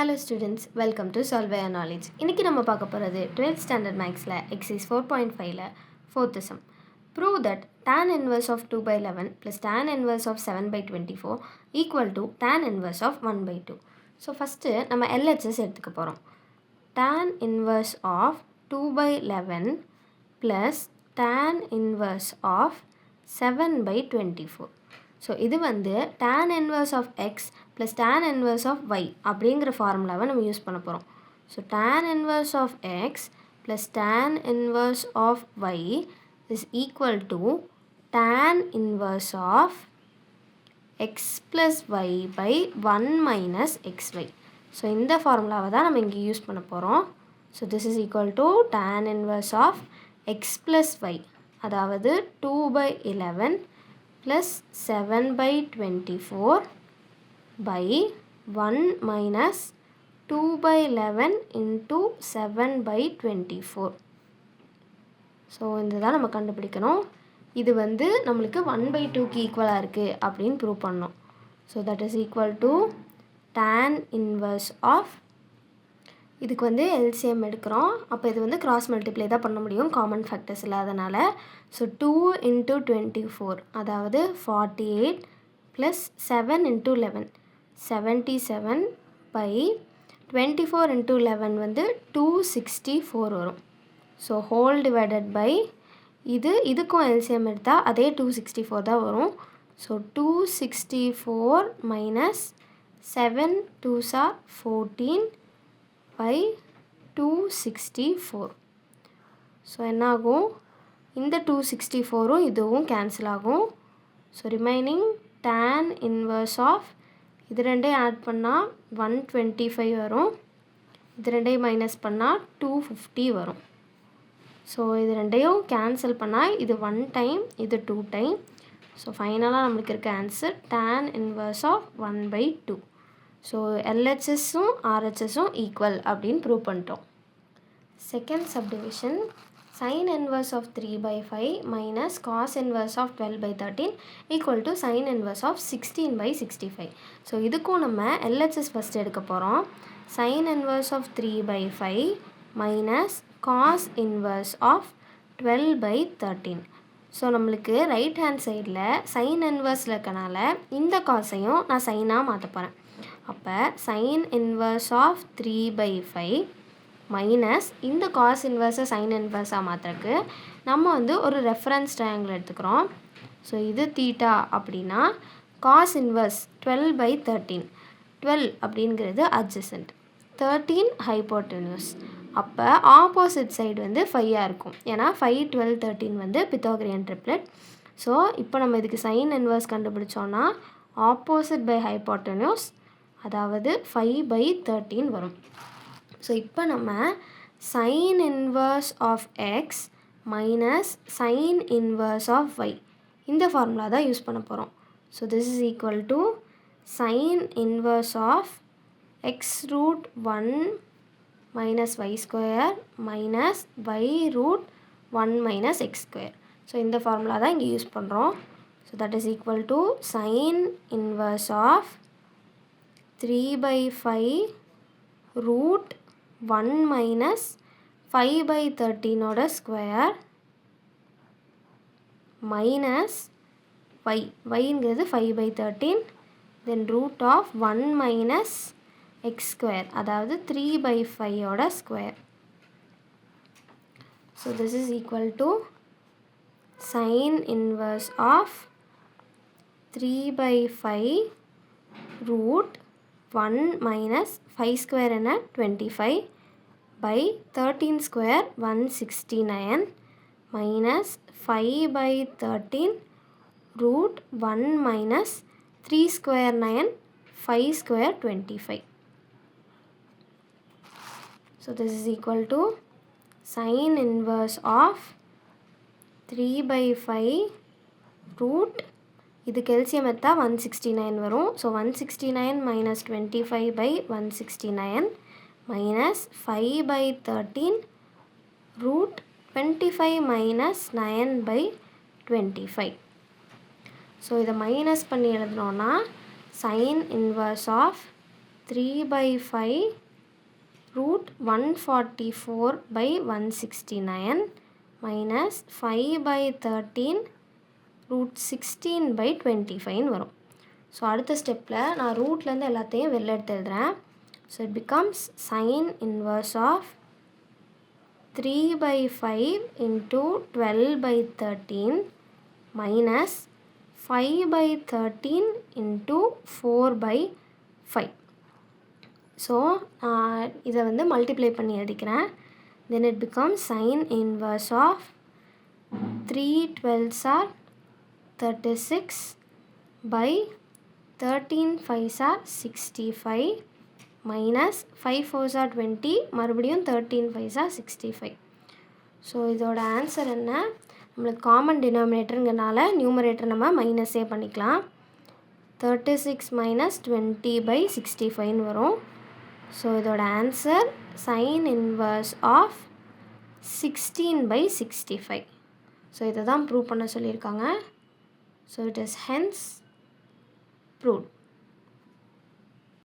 Hello students, welcome to Solve Your Knowledge. இன்னைக்கு நம்ம பார்க்க போகிறது 12th standard mathsல exercise 4.5ல 4th sum. Prove that tan inverse of 2 by 11 plus tan inverse of 7 by 24 equal to tan inverse of 1 by 2. So first நம்ம LHS எடுத்துக்க போகிறோம். Tan inverse of 2 by 11 plus tan inverse of 7 by 24. So இது வந்து tan inverse of x plus tan inverse of y அப்படிங்கிற ஃபார்முலாவை நம்ம use பண்ண போகிறோம். So tan inverse of x plus tan inverse of y is equal to tan inverse of x plus y by 1 minus xy. So இந்த ஃபார்முலாவை தான் நம்ம இங்கே யூஸ் பண்ண போகிறோம். So this is equal to tan inverse of x plus y, அதாவது 2 by 11 plus 7 by 24 by 1 minus 2 by 11 into 7 by 24. So இதுதான் நம்ம கண்டுபிடிக்கணும். இது வந்து நம்மளுக்கு 1 by 2க்கு ஈக்குவலாக இருக்குது அப்படின்னு ப்ரூவ் பண்ணணும். So that is equal to tan inverse of, இதுக்கு வந்து LCM எடுக்கிறோம். அப்போ இது வந்து கிராஸ் மல்டிப்ளை தான் பண்ண முடியும், காமன் ஃபேக்டர்ஸ் இல்லாதனால. ஸோ 2 into 24, அதாவது 48 plus 7 into 11, 77 by 24 into 11 வந்து 264 வரும். ஸோ ஹோல் டிவைடட் பை இதுக்கும் LCM எடுத்தால் அதே 264 தான் வரும். So 264 minus 7 2s are 14 by 264. So என்ன ஆகும், இந்த 264ம் இதுவும் கேன்சல் ஆகும். So remaining tan inverse of, இது ரெண்டையும் ஆட் பண்ணால் 125 வரும், இது ரெண்டையும் மைனஸ் பண்ணால் 250 வரும். ஸோ இது ரெண்டையும் கேன்சல் பண்ணால் இது 1 டைம், இது 2 டைம். ஸோ ஃபைனலாக நம்மளுக்கு இருக்க answer tan inverse of 1 by 2. So LHSும் RHSும் ஈக்குவல் அப்படின்னு ப்ரூவ் பண்ணிட்டோம். Second subdivision, sin inverse of 3 by 5 minus cos inverse of 12 by 13 equal to sin inverse of 16 by 65. So இதுக்கும் நம்ம LHS ஃபஸ்ட் எடுக்க போகிறோம். sin inverse of 3 by 5 minus cos inverse of 12 by 13. So நம்மளுக்கு right hand சைடில் sin inverseல இருக்கனால இந்த காசையும் நான் சைனாக மாற்ற போகிறேன். அப்போ sin inverse of 3 by 5 minus இந்த காஸ் இன்வர்ஸை சைன் இன்வர்ஸாக மாற்றுறக்கு நம்ம வந்து ஒரு ரெஃபரன்ஸ் ட்ரையாங்கிள் எடுத்துக்கிறோம். ஸோ இது தீட்டா அப்படின்னா காஸ் இன்வர்ஸ் 12 by 13, 12 அப்படிங்கிறது அட்ஜசன்ட், 13 ஹைப்போட்டென்யூஸ். அப்போ ஆப்போசிட் சைடு வந்து 5ஆக இருக்கும், ஏன்னா 5 12 13 வந்து பித்தாகரியன் ட்ரிப்ளெட். ஸோ இப்போ நம்ம இதுக்கு சைன் இன்வர்ஸ் கண்டுபிடிச்சோன்னா ஆப்போசிட் பை ஹைப்போட்டென்யூஸ், அதாவது 5 by 13 வரும். ஸோ இப்போ நம்ம sin inverse of x minus sin inverse of y இந்த ஃபார்முலா தான் யூஸ் பண்ண போகிறோம். So this is equal to sin inverse of x root 1 minus y square minus y root 1 minus x square. So இந்த formula தான் இங்கே use பண்ணுறோம். So that is equal to sin inverse of 3 by 5 root 1 minus 5 by 13 ஓட square minus yங்கிறது 5 by 13, then root of 1 minus x square, அதாவது 3 by 5 ஓட square. So this is equal to sine inverse of 3 by 5 root 1 minus 5 square என்ன 25 by 13 square 169 minus 5 by 13 root 1 minus 3 square 9 5 square 25. So this is equal to sin inverse of 3 by 5 root, இதுக்கு LCM எடுத்தால் 169 வரும். So 169 minus 25 by 169 minus 5 by 13 root 25 minus 9 by 25. So இதை minus பண்ணி எழுதுனோன்னா sin inverse of 3/5 root 144 by 169 minus 5/13 root 16 by 25 வரும். So அடுத்த ஸ்டெப்பில் நான் ரூட்லேருந்து எல்லாத்தையும் வெளில எடுத்து எழுதுகிறேன். So it becomes sin inverse of 3/5 into 12/13 minus 5/13 into 4/5. So இதை வந்து மல்டிப்ளை பண்ணி எடுக்கிறேன். then it becomes sin inverse of 3 12s are 36 by 13 5s are 65 minus 5 4s are 20 மறுபடியும் 13 5s are 65. ஸோ இதோட ஆன்சர் என்ன? நம்மளுக்கு காமன் டினாமினேட்டருங்கிறனால நியூமரேட்டர் நம்ம மைனஸே பண்ணிக்கலாம். 36 minus 20/65 வரும். ஸோ இதோட answer sin inverse of 16/65. So இதை தான் ப்ரூவ் பண்ண சொல்லியிருக்காங்க. So it is hence proved.